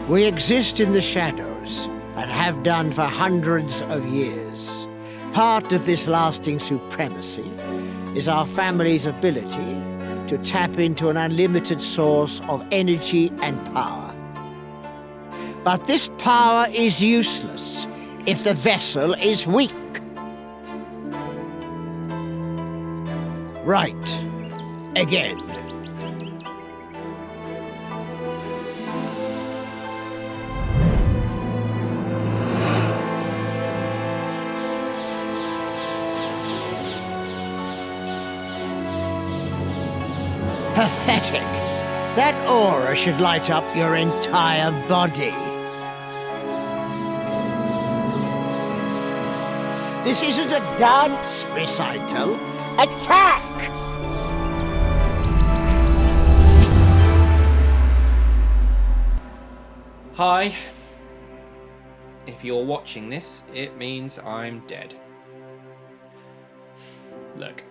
We exist in the shadows, and have done for hundreds of years. Part of this lasting supremacy is our family's ability to tap into an unlimited source of energy and power. But this power is useless if the vessel is weak. Right. Again. Pathetic. That aura should light up your entire body. This isn't a dance recital. Attack! Hi. If you're watching this, it means I'm dead. Look,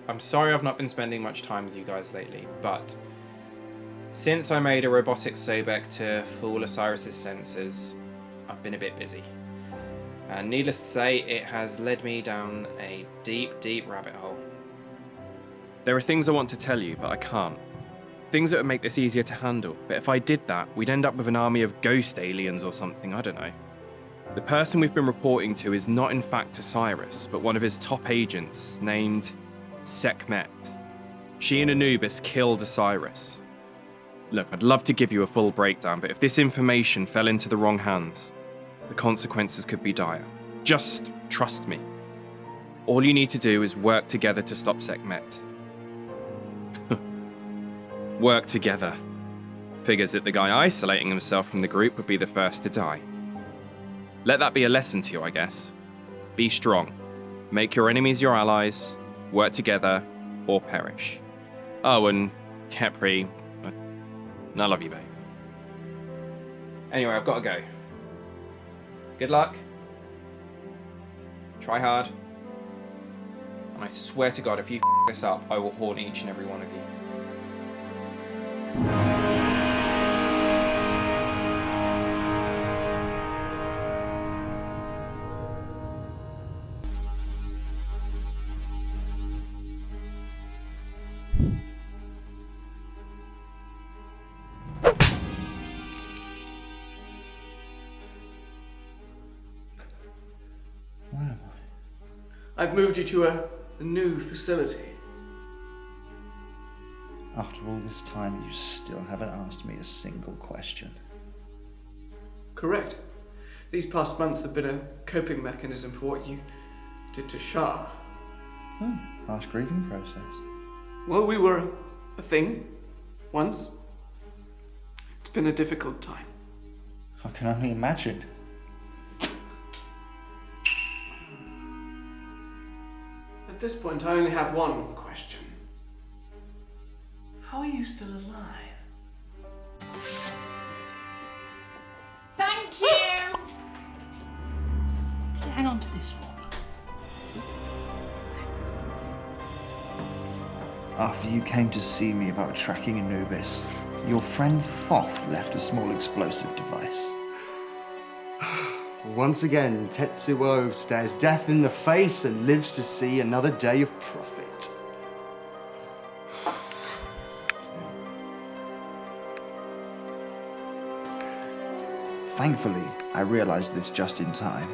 I'm sorry I've not been spending much time with you guys lately, but since I made a robotic Sobek to fool Osiris's senses, I've been a bit busy. And needless to say, it has led me down a deep, deep rabbit hole. There are things I want to tell you, but I can't. Things that would make this easier to handle, but if I did that, we'd end up with an army of ghost aliens or something, I don't know. The person we've been reporting to is not in fact Osiris, but one of his top agents, named Sekhmet. She and Anubis killed Osiris. Look, I'd love to give you a full breakdown, but if this information fell into the wrong hands, the consequences could be dire. Just trust me. All you need to do is work together to stop Sekhmet. Work together. Figures that the guy isolating himself from the group would be the first to die. Let that be a lesson to you, I guess. Be strong. Make your enemies your allies. Work together or perish. Oh, and Kepri, I love you, babe. Anyway, I've got to go. Good luck. Try hard. And I swear to God, if you this up, I will haunt each and every one of you. Where am I? I've moved you to a new facility. After all this time, you still haven't asked me a single question. Correct. These past months have been a coping mechanism for what you did to Shah. Oh, harsh grieving process. Well, we were a thing once. It's been a difficult time. I can only imagine. At this point, I only have one question. How are you still alive? Thank you! Hang on to this for me. After you came to see me about tracking Anubis, your friend Thoth left a small explosive device. Once again, Tetsuo stares death in the face and lives to see another day of profit. Thankfully, I realized this just in time.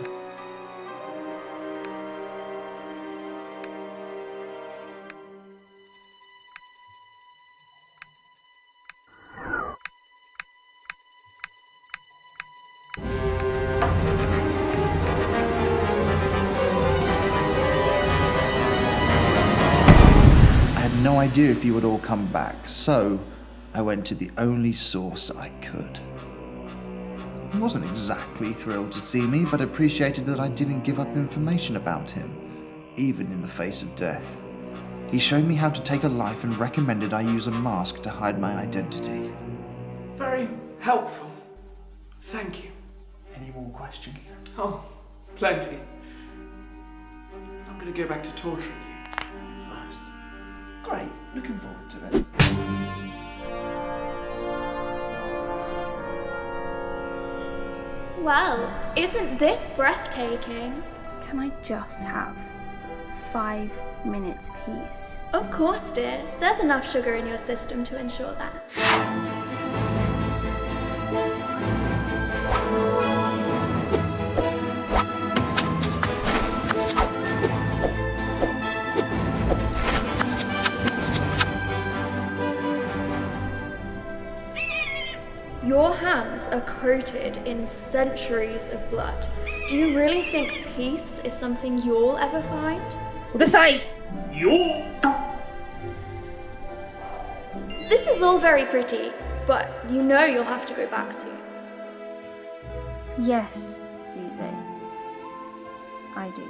No idea if you would all come back, so I went to the only source I could. He wasn't exactly thrilled to see me, but appreciated that I didn't give up information about him, even in the face of death. He showed me how to take a life and recommended I use a mask to hide my identity. Very helpful. Thank you. Any more questions? Oh, plenty. I'm going to go back to torturing you first. Great, looking forward to it. Well, isn't this breathtaking? Can I just have 5 minutes peace? Of course, dear. There's enough sugar in your system to ensure that. Your hands are coated in centuries of blood. Do you really think peace is something you'll ever find? This is all very pretty, but you know you'll have to go back soon. Yes, Rize. I do.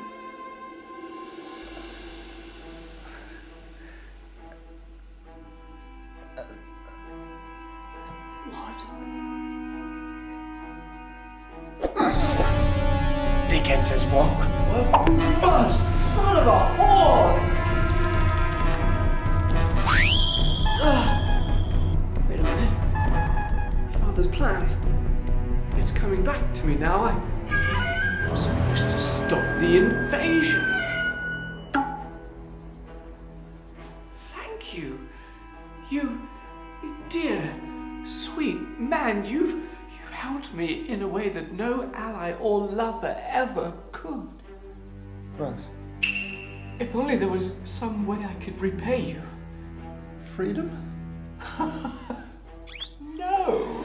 Dickhead says what? Oh, son of a whore! Wait a minute. Father's plan. It's coming back to me now. I'm supposed to stop the invasion. Thank you. You dear, sweet man, you helped me in a way that no ally or lover ever could. Rose. If only there was some way I could repay you. Freedom? No.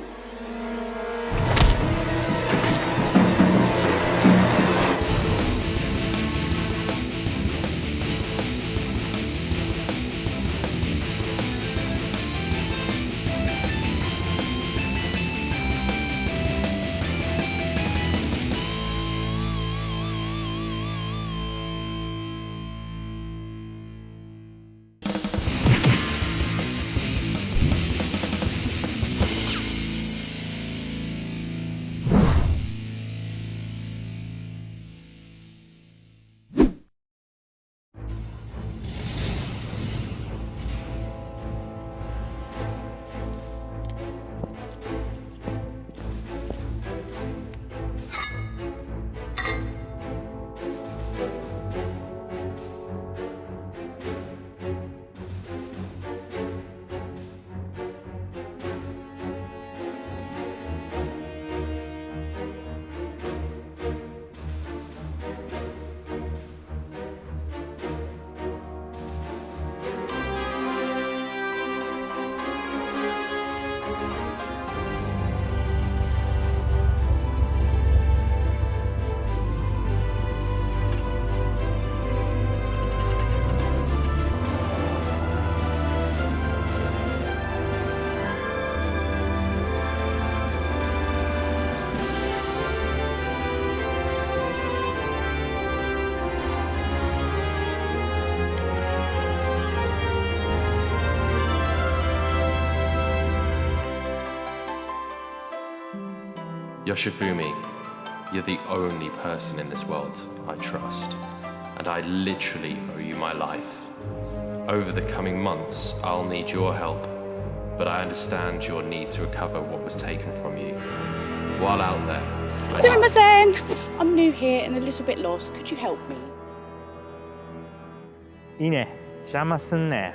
Yoshifumi, you're the only person in this world I trust, and I literally owe you my life. Over the coming months, I'll need your help, but I understand your need to recover what was taken from you. While out there, I'm new here and a little bit lost. Could you help me? いいね。邪魔すんなよ。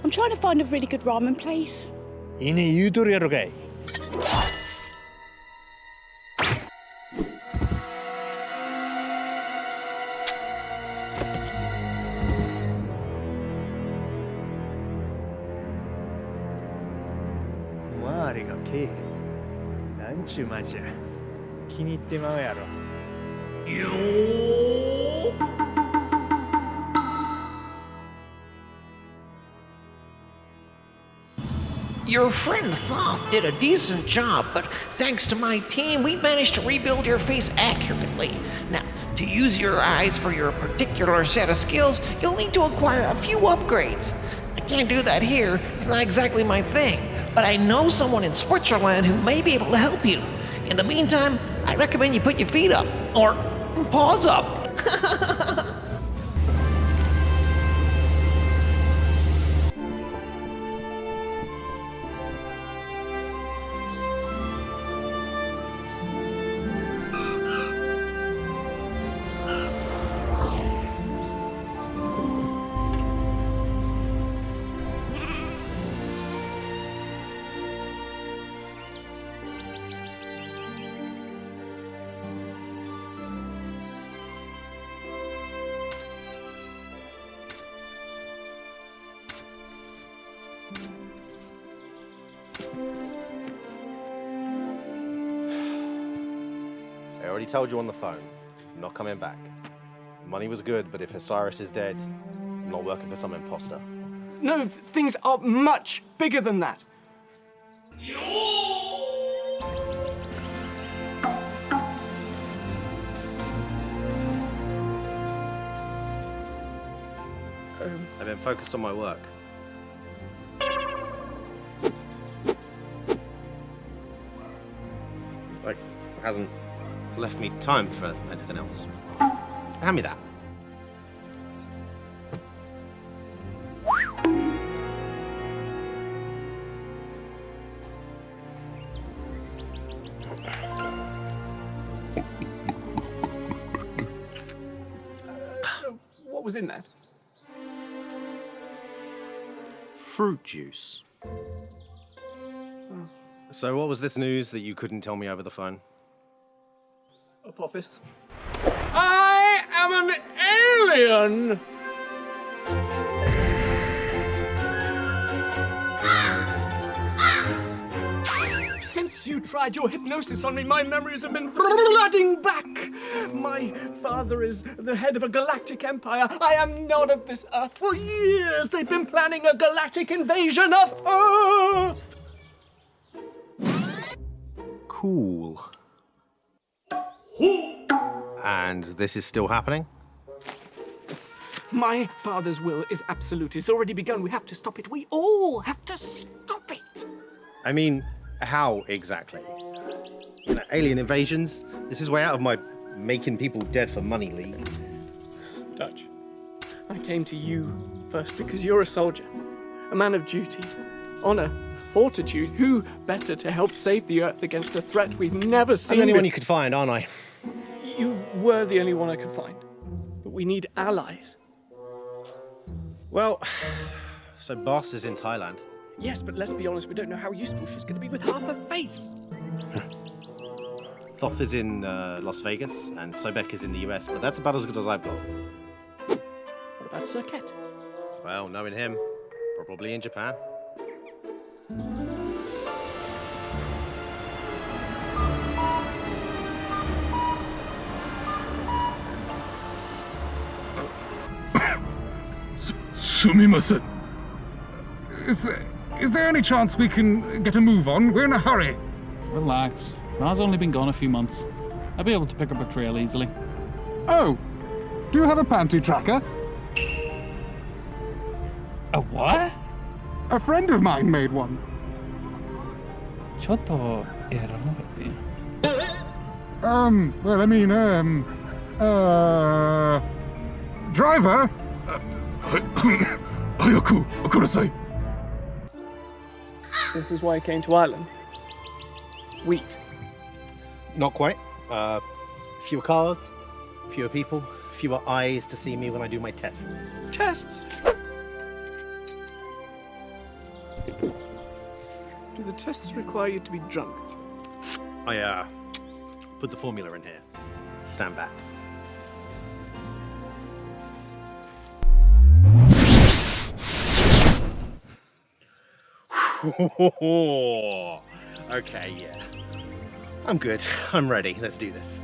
I'm trying to find a really good ramen place. いいね、言うとるやろかい。マーレがけえへん。なんちゅう街や。気に入ってまうやろ。よー。 Your friend Thoth did a decent job, but thanks to my team, we managed to rebuild your face accurately. Now, to use your eyes for your particular set of skills, you'll need to acquire a few upgrades. I can't do that here, it's not exactly my thing, but I know someone in Switzerland who may be able to help you. In the meantime, I recommend you put your feet up, or paws up. I already told you on the phone. I'm not coming back. The money was good, but if Osiris is dead, I'm not working for some imposter. No, things are much bigger than that. I've been focused on my work. Like, hasn't left me time for anything else. Hand me that. What was in that? Fruit juice. So what was this news that you couldn't tell me over the phone? Apophis. I am an alien! Since you tried your hypnosis on me, my memories have been flooding back. My father is the head of a galactic empire. I am not of this Earth. For years, they've been planning a galactic invasion of Earth. Cool. And this is still happening? My father's will is absolute. It's already begun. We have to stop it. We all have to stop it. I mean, how exactly? Alien invasions? This is way out of my making people dead for money league. Dutch, I came to you first because you're a soldier, a man of duty, honor, fortitude. Who better to help save the Earth against a threat we've never seen? I'm the only one you could find, aren't I? You were the only one I could find. But we need allies. Well, so Boss is in Thailand. Yes, but let's be honest, we don't know how useful she's going to be with half her face. Thoth is in Las Vegas, and Sobek is in the US, but that's about as good as I've got. What about Circuit? Well, knowing him, probably in Japan. Sumimasen. Is there any chance we can get a move on? We're in a hurry. Relax. Ra's only been gone a few months. I'll be able to pick up a trail easily. Oh, do you have a panty tracker? A what? A friend of mine made one. Chotto erano. Well, I mean, driver? Hayaku, okurasai. This is why I came to Ireland. Wheat. Not quite. Fewer cars, fewer people, fewer eyes to see me when I do my tests. Tests? Do the tests require you to be drunk? I, put the formula in here. Stand back. Okay, yeah. I'm good. I'm ready. Let's do this.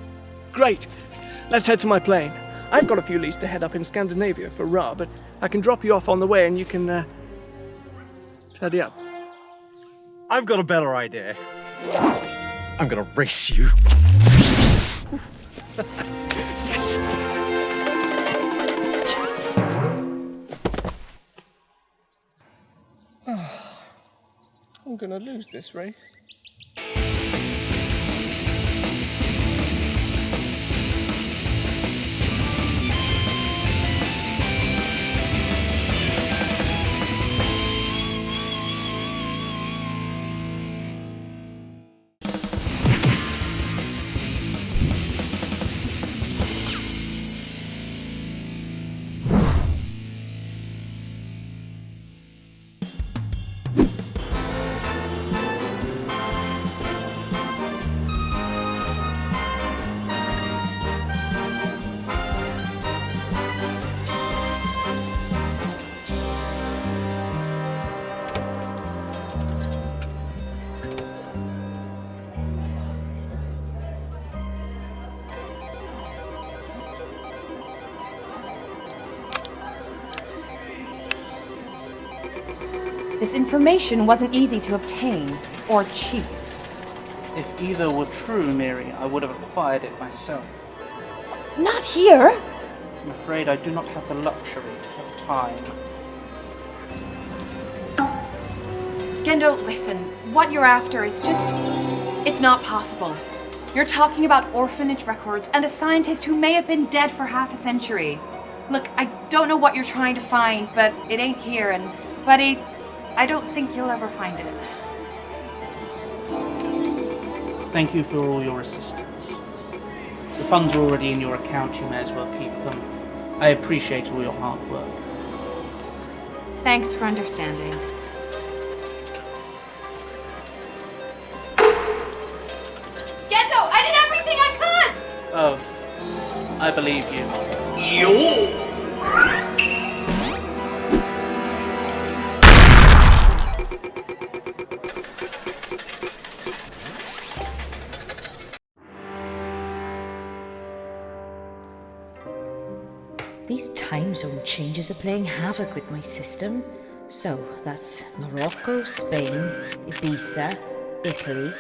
Great. Let's head to my plane. I've got a few leads to head up in Scandinavia for Ra, but I can drop you off on the way and you can, tidy up. I've got a better idea. I'm gonna race you. I'm gonna lose this race. This information wasn't easy to obtain or cheap. If either were true, Mary, I would have acquired it myself. Not here! I'm afraid I do not have the luxury of time. Gendo, listen. What you're after is just... It's not possible. You're talking about orphanage records and a scientist who may have been dead for half a century. Look, I don't know what you're trying to find, but it ain't here, and, buddy, I don't think you'll ever find it. Thank you for all your assistance. The funds are already in your account, you may as well keep them. I appreciate all your hard work. Thanks for understanding. Gendo, I did everything I could! Oh, I believe you. These time zone changes are playing havoc with my system. So, that's Morocco, Spain, Ibiza, Italy,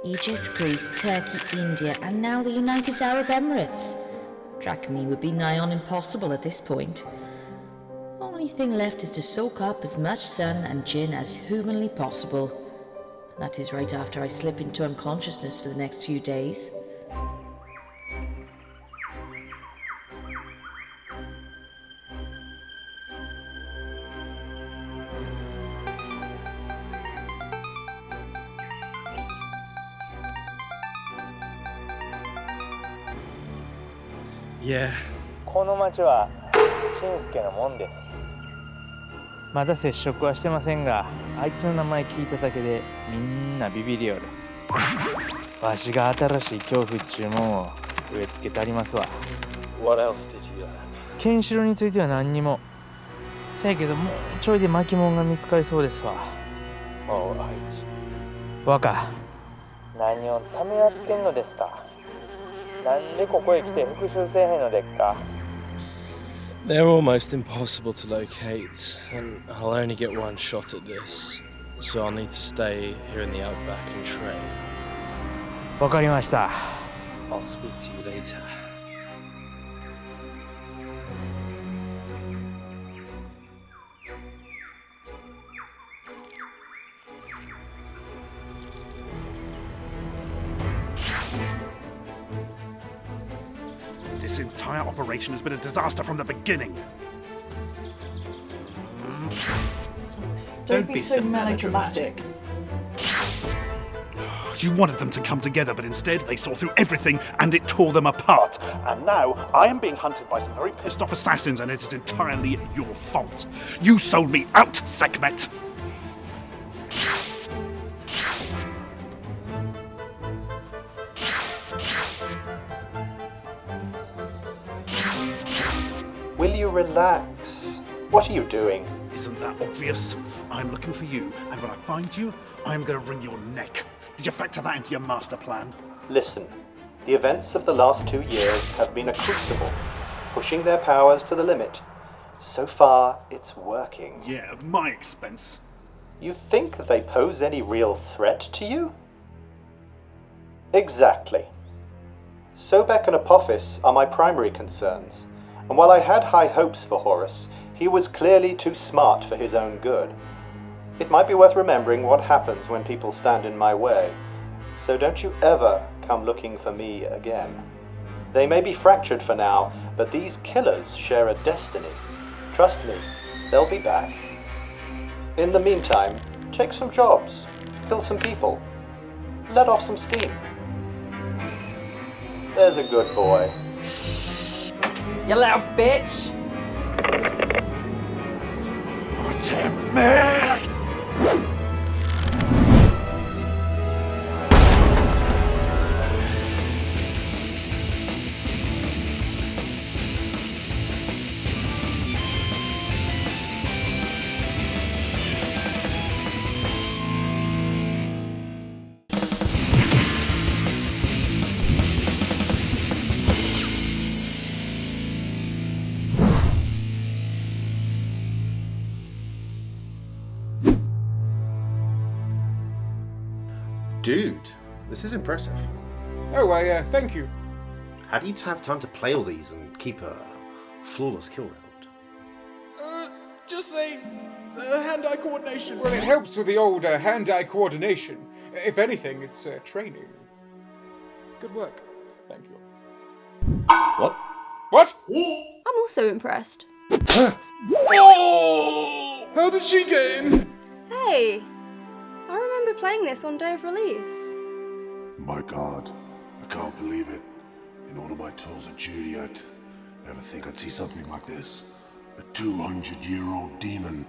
Egypt, Greece, Turkey, India, and now the United Arab Emirates. Tracking me would be nigh on impossible at this point. Only thing left is to soak up as much sun and gin as humanly possible. That is right after I slip into unconsciousness for the next few days. Yeah. この町はしんすけのもんです。まだ接触はしてませんが、あいつの名前聞いただけでみんなビビりよる。わしが新しい恐怖っちゅうもんを植え付けてありますわ。What else did you learn? ケンシロウについては何にも。せやけどもうちょいで巻物が見つかりそうですわ。All right. 若、何をためらってんのですか。なんでここへ来て復讐せえへんのでっか。They're almost impossible to locate, and I'll only get one shot at this, so I'll need to stay here in the outback and train. わかりました。I'll speak to you later. This entire operation has been a disaster from the beginning. Don't be so melodramatic. You wanted them to come together, but instead they saw through everything and it tore them apart. And now I am being hunted by some very pissed off assassins, and it is entirely your fault. You sold me out, Sekhmet. Will you relax? What are you doing? Isn't that obvious? I'm looking for you, and when I find you, I'm going to wring your neck. Did you factor that into your master plan? Listen, the events of the last 2 years have been a crucible, pushing their powers to the limit. So far, it's working. Yeah, at my expense. You think they pose any real threat to you? Exactly. Sobek and Apophis are my primary concerns, and while I had high hopes for Horus, he was clearly too smart for his own good. It might be worth remembering what happens when people stand in my way, so don't you ever come looking for me again. They may be fractured for now, but these killers share a destiny. Trust me, they'll be back. In the meantime, take some jobs, kill some people, let off some steam. There's a good boy. You little bitch! Damn me! Dude, this is impressive. Oh, thank you. How do you have time to play all these and keep a flawless kill record? Just say hand-eye coordination. Well, it helps with the old hand-eye coordination. If anything, it's training. Good work. Thank you. What? What? I'm also impressed. Oh! How did she get in? Hey, I remember playing this on day of release. My God, I can't believe it. In all of my tours of duty, I'd never think I'd see something like this. A 200-year-old demon.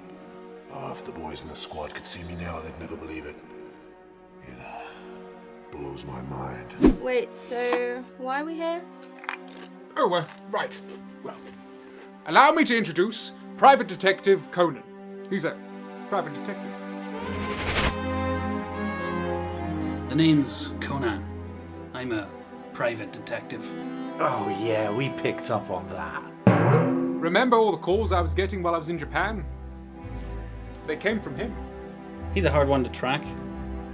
Oh, if the boys in the squad could see me now, they'd never believe it. It blows my mind. Wait, so why are we here? Oh, right. Well, allow me to introduce Private Detective Conan. He's a private detective. The name's Conan. I'm a private detective. Oh yeah, we picked up on that. Remember all the calls I was getting while I was in Japan? They came from him. He's a hard one to track.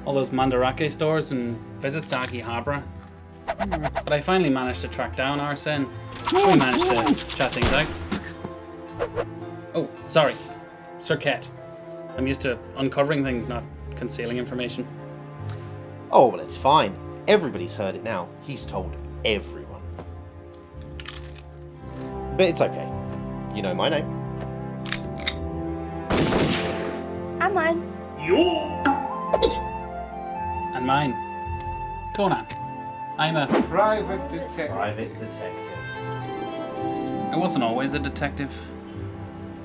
All those Mandarake stores and visits to Akihabara. But I finally managed to track down Arsene. We managed to chat things out. Oh, sorry. Circuit. I'm used to uncovering things, not concealing information. Oh, well, it's fine. Everybody's heard it now. He's told everyone. But it's okay. You know my name. And mine. And mine. Conan. I'm a private detective. Private detective. I wasn't always a detective.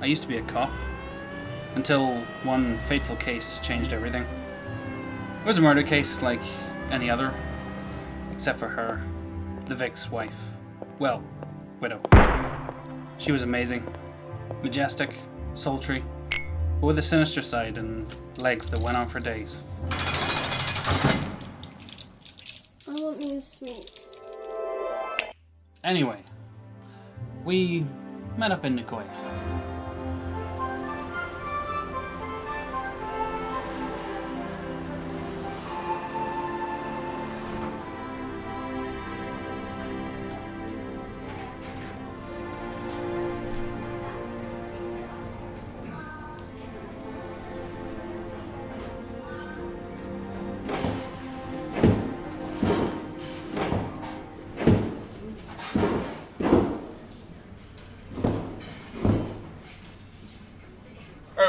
I used to be a cop. Until one fateful case changed everything. It was a murder case like any other. Except for her. The Vic's wife. Well, widow. She was amazing. Majestic. Sultry. But with a sinister side and legs that went on for days. I want me a sweet. Anyway. We met up in Nicoya.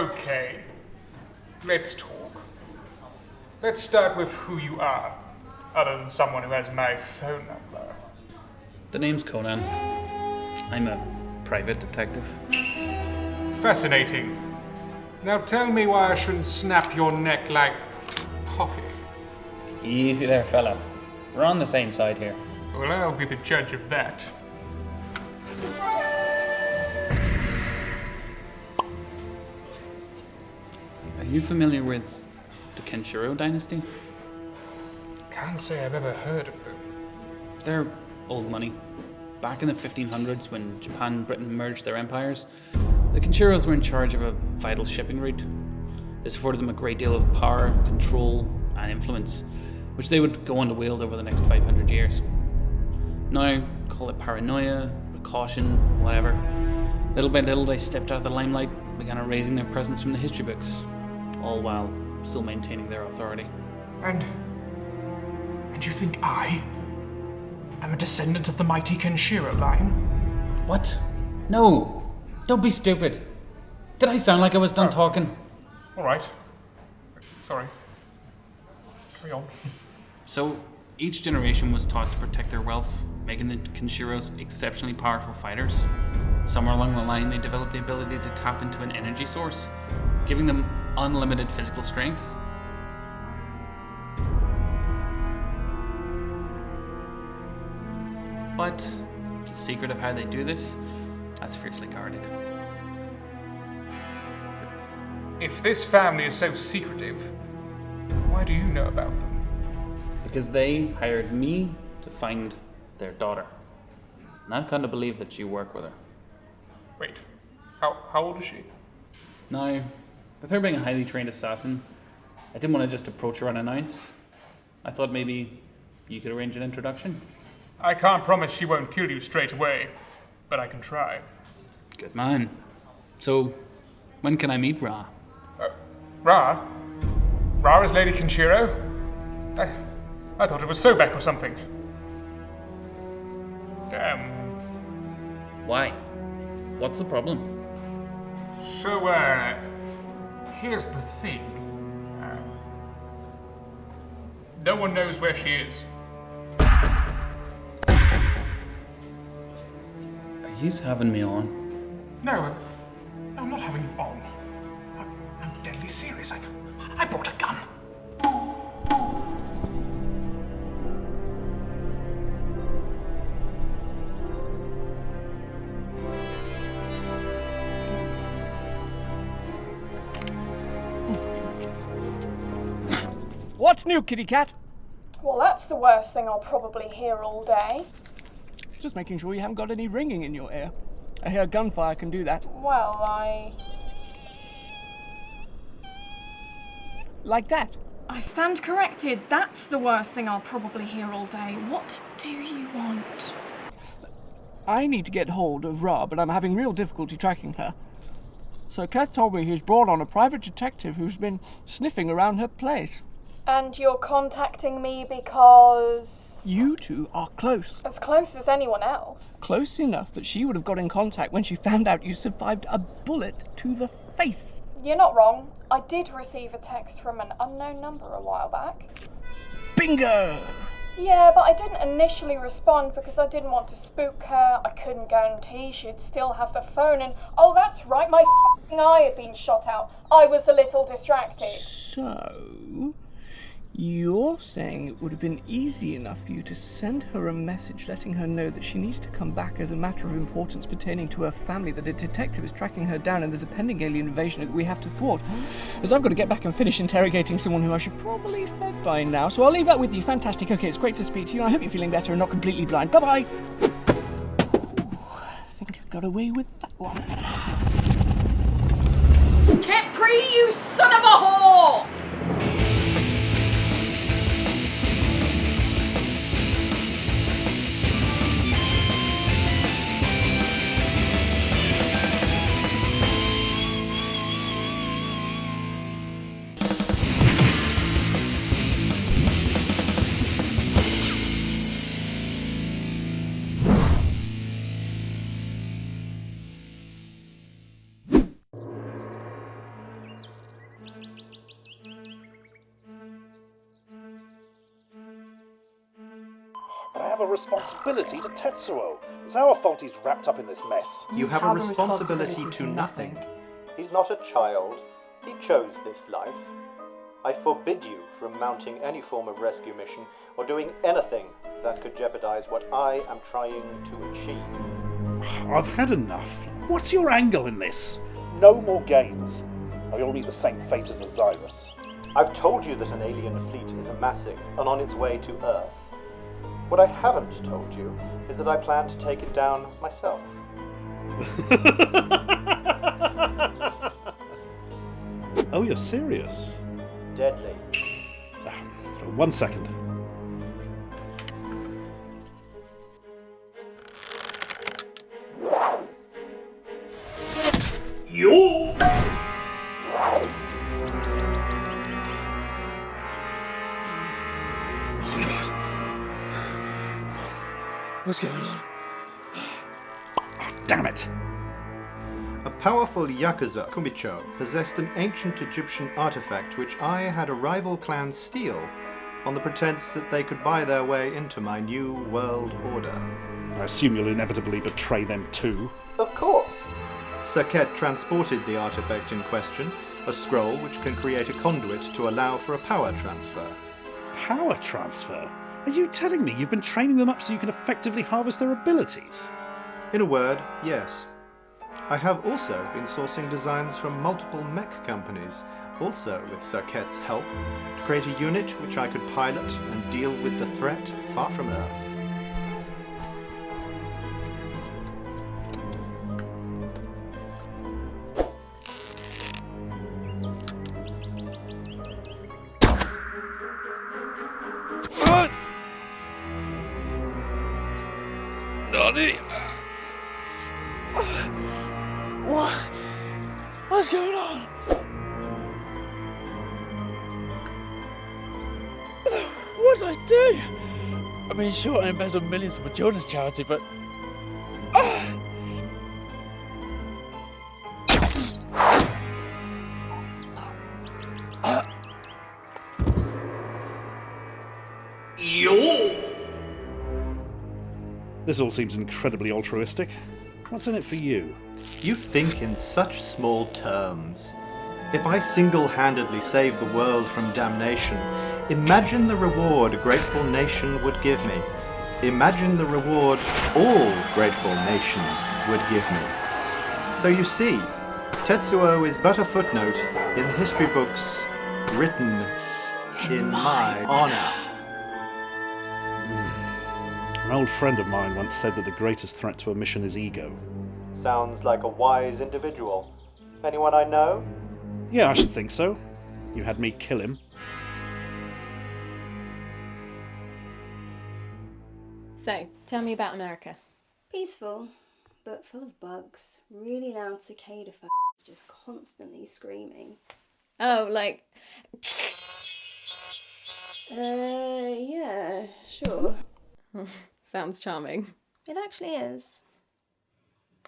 Okay, let's talk. Let's start with who you are, other than someone who has my phone number. The name's Conan. I'm a private detective. Fascinating. Now tell me why I shouldn't snap your neck like Poppy. Easy there, fella. We're on the same side here. Well, I'll be the judge of that. Are you familiar with the Kenshiro dynasty? Can't say I've ever heard of them. They're old money. Back in the 1500s, when Japan and Britain merged their empires, the Kenshiros were in charge of a vital shipping route. This afforded them a great deal of power, control, and influence, which they would go on to wield over the next 500 years. Now, call it paranoia, precaution, whatever. Little by little, they stepped out of the limelight, began erasing their presence from the history books, all while still maintaining their authority. And you think I am a descendant of the mighty Kenshiro line? What? No! Don't be stupid! Did I sound like I was done talking? All right. Sorry. Carry on. So, each generation was taught to protect their wealth, making the Kenshiros exceptionally powerful fighters. Somewhere along the line, they developed the ability to tap into an energy source, giving them unlimited physical strength. But the secret of how they do this, that's fiercely guarded. If this family is so secretive, why do you know about them? Because they hired me to find their daughter. And I've come to believe that you work with her. Wait, how old is she? Now, with her being a highly trained assassin, I didn't want to just approach her unannounced. I thought maybe you could arrange an introduction. I can't promise she won't kill you straight away, but I can try. Good man. So, when can I meet Ra? Ra? Ra is Lady Kenshiro? I thought it was Sobek or something. Damn. Why? What's the problem? So, here's the thing. No one knows where she is. Are you having me on? No, I'm not having you on. I'm deadly serious. I brought a gun. What's new, kitty cat? Well, that's the worst thing I'll probably hear all day. Just making sure you haven't got any ringing in your ear. I hear gunfire can do that. Well, Like that. I stand corrected. That's the worst thing I'll probably hear all day. What do you want? I need to get hold of Ra, but I'm having real difficulty tracking her. So Kat told me he's brought on a private detective who's been sniffing around her place. And you're contacting me because... You two are close. As close as anyone else. Close enough that she would have got in contact when she found out you survived a bullet to the face. You're not wrong. I did receive a text from an unknown number a while back. Bingo! Yeah, but I didn't initially respond because I didn't want to spook her. I couldn't guarantee she'd still have the phone, and oh, that's right, my f***ing eye had been shot out. I was a little distracted. So, you're saying it would have been easy enough for you to send her a message letting her know that she needs to come back as a matter of importance pertaining to her family, that a detective is tracking her down and there's a pending alien invasion that we have to thwart. As I've got to get back and finish interrogating someone who I should probably fed by now, so I'll leave that with you. Fantastic. Okay, it's great to speak to you. I hope you're feeling better and not completely blind. Bye-bye. I think I got away with that one. Kepri, you son of a whore! But I have a responsibility to Tetsuo. It's our fault he's wrapped up in this mess. You have a responsibility to nothing. He's not a child. He chose this life. I forbid you from mounting any form of rescue mission or doing anything that could jeopardize what I am trying to achieve. I've had enough. What's your angle in this? No more games. Or you'll meet the same fate as Osiris. I've told you that an alien fleet is amassing and on its way to Earth. What I haven't told you is that I plan to take it down myself. Oh, you're serious? Deadly. 1 second. You! What's going on? Damn it! A powerful Yakuza, Kumicho, possessed an ancient Egyptian artifact which I had a rival clan steal on the pretense that they could buy their way into my new world order. I assume you'll inevitably betray them too. Of course. Saket transported the artifact in question, a scroll which can create a conduit to allow for a power transfer. Power transfer? Are you telling me you've been training them up so you can effectively harvest their abilities? In a word, yes. I have also been sourcing designs from multiple mech companies, also with Saket's help, to create a unit which I could pilot and deal with the threat far from Earth. Nani? What's going on? What did I do? I mean, sure, I embezzled millions from a children's charity, but... This all seems incredibly altruistic. What's in it for you? You think in such small terms. If I single-handedly save the world from damnation, imagine the reward a grateful nation would give me. Imagine the reward all grateful nations would give me. So you see, Tetsuo is but a footnote in the history books written in my honor. An old friend of mine once said that the greatest threat to a mission is ego. Sounds like a wise individual. Anyone I know? Yeah, I should think so. You had me kill him. So, tell me about America. Peaceful, but full of bugs. Really loud cicada just constantly screaming. Oh, like... Yeah, sure. Sounds charming. It actually is.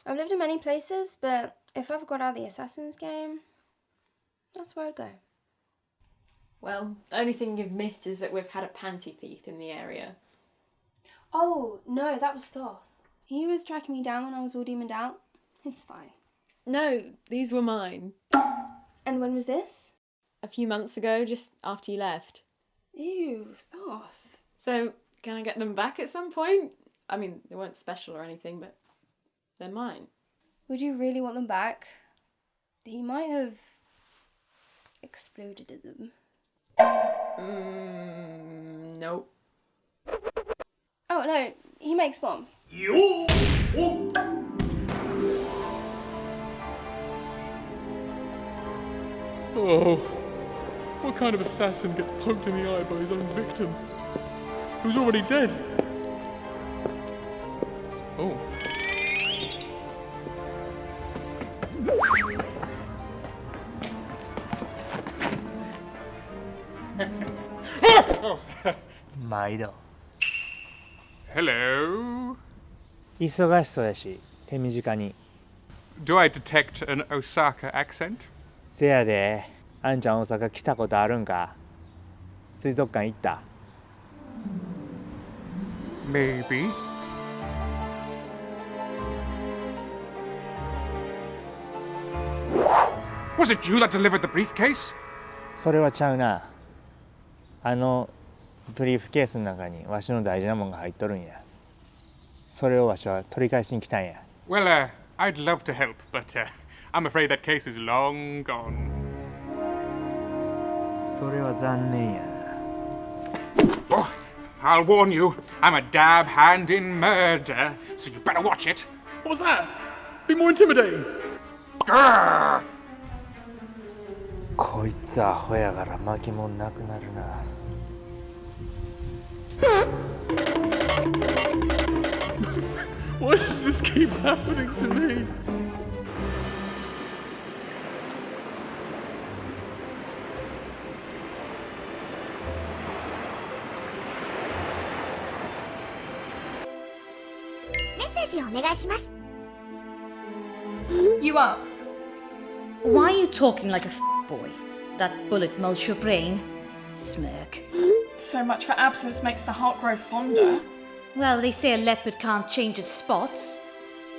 I've lived in many places, but if I ever got out of the Assassin's game, that's where I'd go. Well, the only thing you've missed is that we've had a panty thief in the area. Oh, no, that was Thoth. He was tracking me down when I was all demoned out. It's fine. No, these were mine. And when was this? A few months ago, just after you left. Ew, Thoth. So, can I get them back at some point? I mean, they weren't special or anything, but they're mine. Would you really want them back? He might have exploded them. Nope. Oh, no, he makes bombs. Oh, what kind of assassin gets poked in the eye by his own victim? Who's already dead? Oh.毎度。 Hello. 忙しそうやし、手短に。Do I detect an Osaka accent? せやで、あんちゃん大阪来たことあるんか？水族館行った？ Maybe. Was it you that delivered the briefcase? それはちゃうな。ブリーフケースの中にわしの大事なもんが入っとるんや。それをわしは取り返しに来たんや。Well, I'd love to help, but I'm afraid that case is long gone. それは残念やな。Oh, I'll warn you, I'm a dab hand in murder, so you better watch it. What was that? Be more intimidating. Grrr! こいつアホやから巻きもんなくなるな。Why does this keep happening to me? You up? Why are you talking like a boy? That bullet mulched your brain? Smirk. So much for absence makes the heart grow fonder. Well, they say a leopard can't change its spots.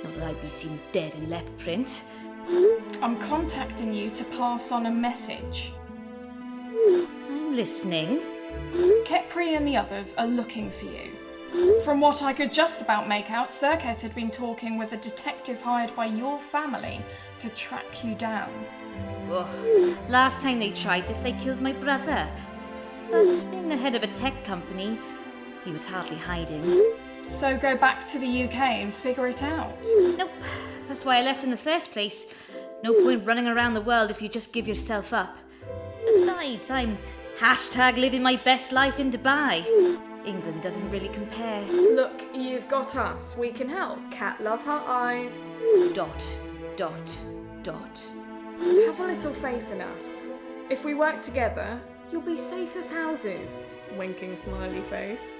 Not that I'd be seen dead in leopard print. I'm contacting you to pass on a message. I'm listening. Kepri and the others are looking for you. From what I could just about make out, Circuit had been talking with a detective hired by your family to track you down. Ugh. Last time they tried this, they killed my brother. But being the head of a tech company, he was hardly hiding. So go back to the UK and figure it out. Nope. That's why I left in the first place. No point running around the world if you just give yourself up. Besides, I'm #living my best life in Dubai. England doesn't really compare. Look, you've got us. We can help. Cat love her eyes. ... Have a little faith in us. If we work together, you'll be safe as houses. Winking smiley face.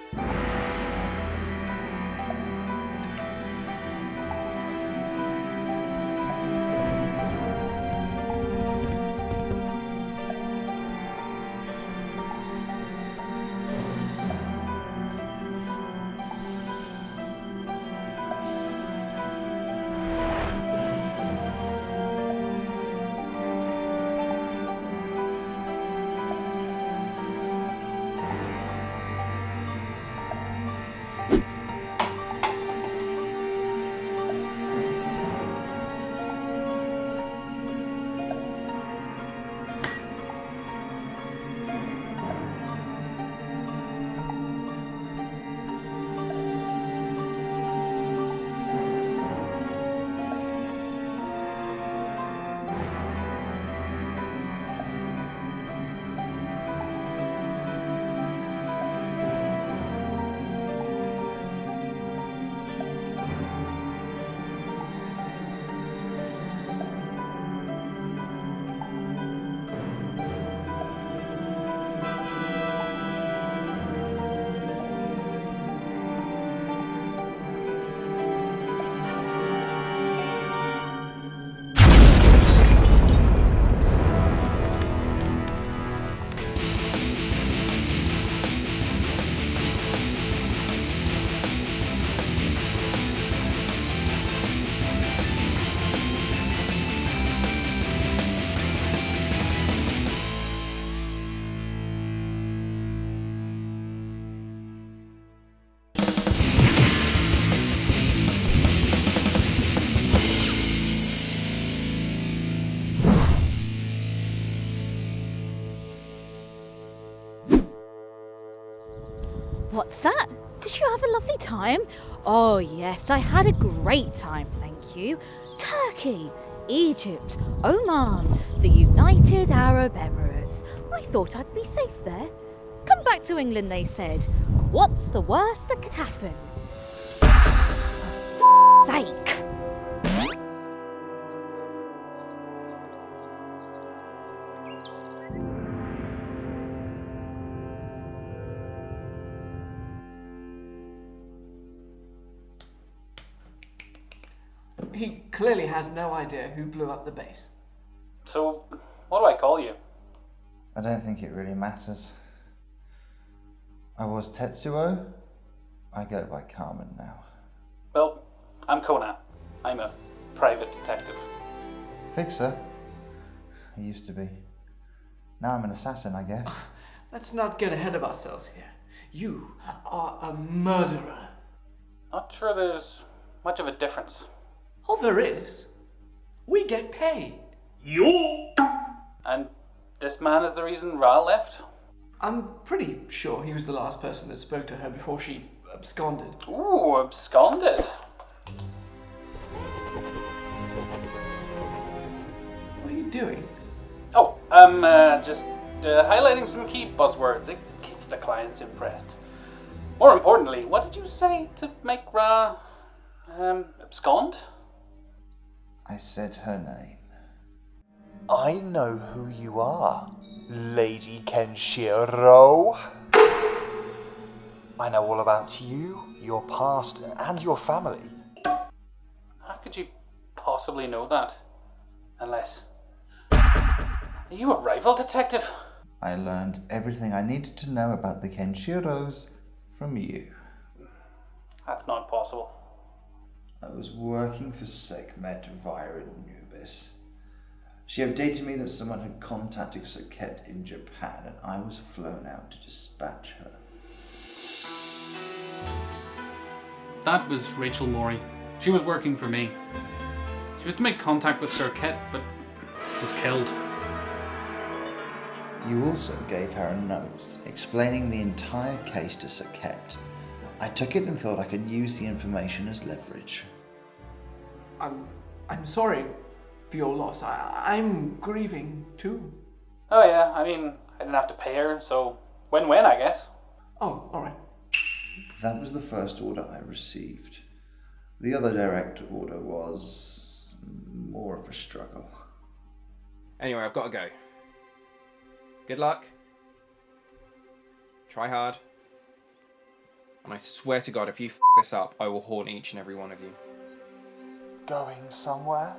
What's that? Did you have a lovely time? Oh yes, I had a great time, thank you. Turkey, Egypt, Oman, the United Arab Emirates. I thought I'd be safe there. Come back to England, they said. What's the worst that could happen? For sake! He clearly has no idea who blew up the base. So, what do I call you? I don't think it really matters. I was Tetsuo. I go by Carmen now. Well, I'm Conan. I'm a private detective. Fixer? I used to be. Now I'm an assassin, I guess. Let's not get ahead of ourselves here. You are a murderer. Not sure there's much of a difference. Oh, there is. We get paid. You. And this man is the reason Ra left? I'm pretty sure he was the last person that spoke to her before she absconded. Ooh, absconded. What are you doing? Oh, I'm just highlighting some key buzzwords. It keeps the clients impressed. More importantly, what did you say to make Ra abscond? I said her name. I know who you are, Lady Kenshiro. I know all about you, your past, and your family. How could you possibly know that? Unless... Are you a rival detective? I learned everything I needed to know about the Kenshiros from you. That's not possible. I was working for Sekhmet via Anubis. She updated me that someone had contacted Saket in Japan and I was flown out to dispatch her. That was Rachel Morey. She was working for me. She was to make contact with Saket, but was killed. You also gave her a note explaining the entire case to Saket. I took it and thought I could use the information as leverage. I'm sorry for your loss. I'm grieving too. Oh yeah, I mean, I didn't have to pay her, so win-win, I guess. Oh, alright. That was the first order I received. The other direct order was more of a struggle. Anyway, I've got to go. Good luck. Try hard. And I swear to God, if you f this up, I will haunt each and every one of you. Going somewhere?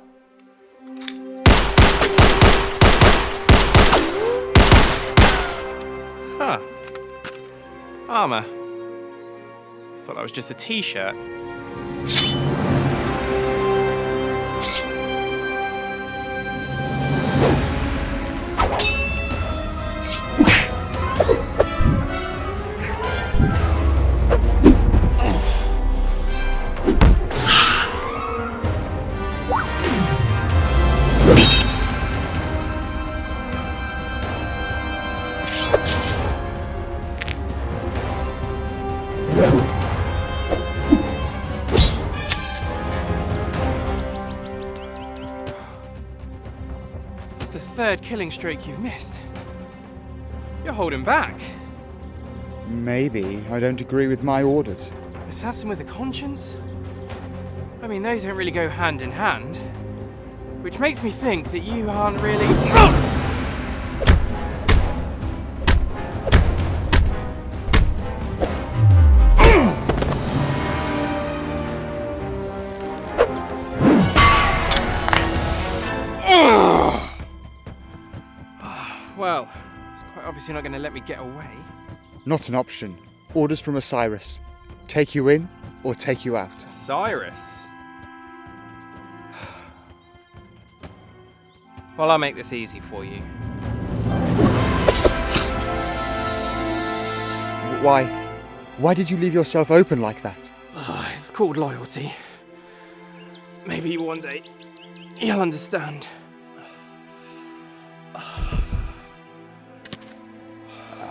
Huh. Armour. Thought that was just a t-shirt. It's the third killing streak you've missed. You're holding back. Maybe I don't agree with my orders. Assassin with a conscience? I mean, those don't really go hand in hand. Which makes me think that you aren't really... Well, it's quite obviously not going to let me get away. Not an option. Orders from Osiris. Take you in or take you out. Osiris? Well, I'll make this easy for you. Why? Why did you leave yourself open like that? It's called loyalty. Maybe one day you'll understand.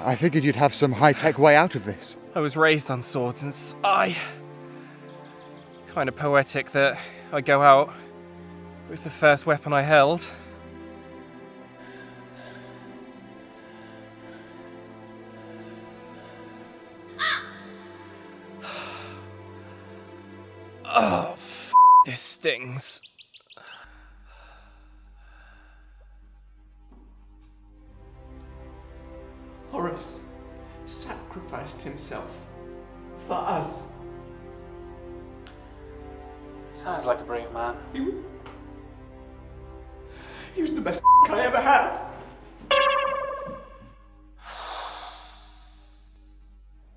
I figured you'd have some high-tech way out of this. I was raised on swords and kind of poetic that I go out with the first weapon I held. Oh, this stings. Horus sacrificed himself for us. Sounds like a brave man. He was the best I ever had.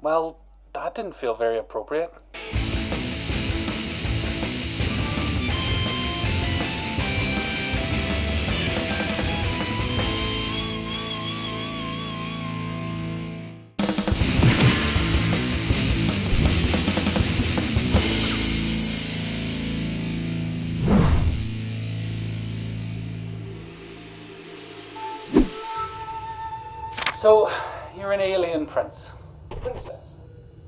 Well, that didn't feel very appropriate. So, you're an alien prince. Princess.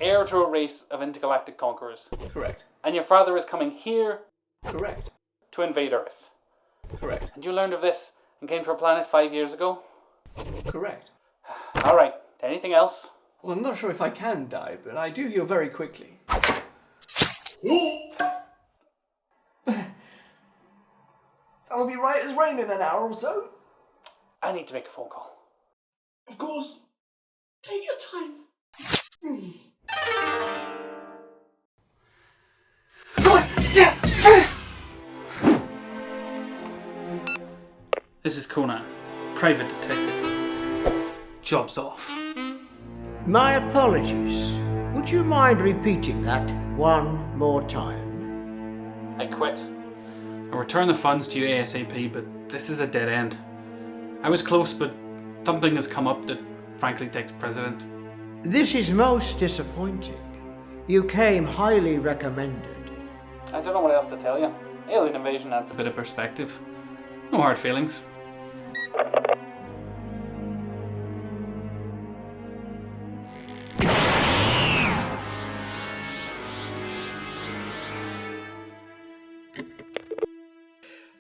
Heir to a race of intergalactic conquerors. Correct. And your father is coming here. Correct. To invade Earth. Correct. And you learned of this and came to our planet 5 years ago? Correct. Alright, anything else? Well, I'm not sure if I can die, but I do heal very quickly. I'll be right as rain in an hour or so. I need to make a phone call. Of course. Take your time. This is Conan, private detective. Job's off. My apologies. Would you mind repeating that one more time? I quit. I'll return the funds to you ASAP, but this is a dead end. I was close, but something has come up that frankly takes precedent. This is most disappointing. You came highly recommended. I don't know what else to tell you. Alien invasion adds A bit of perspective. No hard feelings.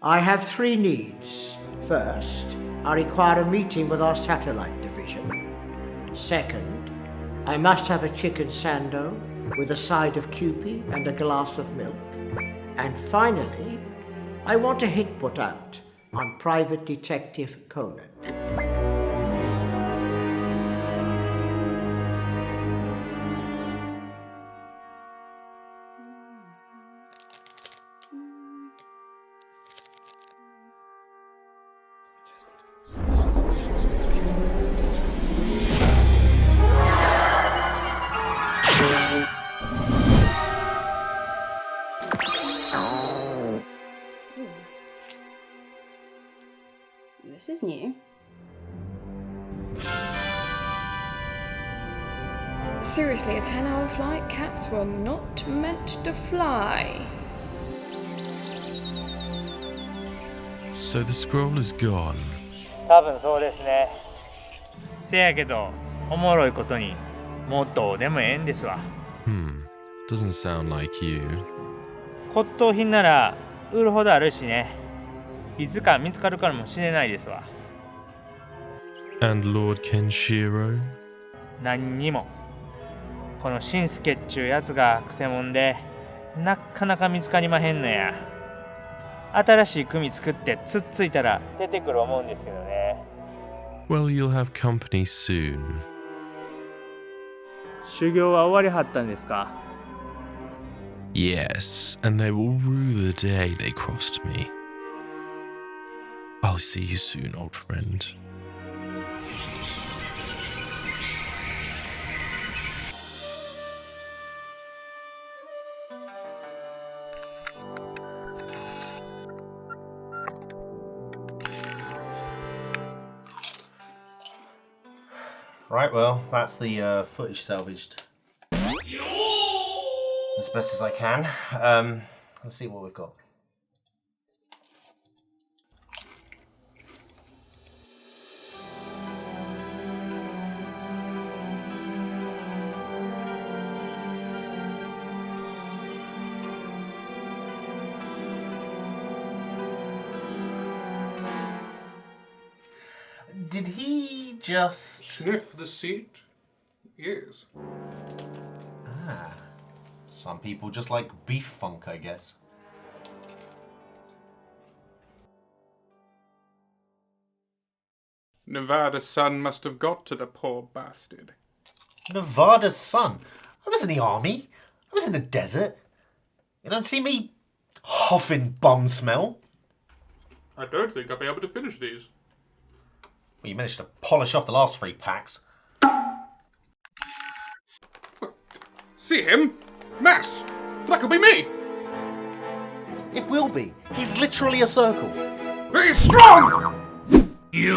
I have 3 needs. First, I require a meeting with our satellite division. Second, I must have a chicken sando with a side of Kewpie and a glass of milk. And finally, I want a hit put out on Private Detective Conan. This is new. Seriously, a 10-hour flight? Cats were not meant to fly. So the scroll is gone. 多分そうですね。せやけど、おもろいことにもっとどうでもええんですわ。Doesn't sound like you. 骨董品なら売るほどあるしね。いつか見つかるかもしれないですわ。And Lord Kenshiro? 何にも。このしんすけっちゅうやつがくせ者で、なかなか見つかりまへんのや。新しい組作ってつっついたら出てくる思うんですけどね。Well, you'll have company soon. 修行は終わりはったんですか？ Yes, and they will rue the day they crossed me. I'll see you soon, old friend. Right, well, that's the footage salvaged. As best as I can. Let's see what we've got. Did he just... Sniff the seat? Yes. Ah. Some people just like beef funk, I guess. Nevada's son must have got to the poor bastard. Nevada's son? I was in the army. I was in the desert. You don't see me huffing bum smell. I don't think I'll be able to finish these. Well, you managed to polish off the last 3 packs. See him? Mass! That could be me! It will be. He's literally a circle. He's strong! You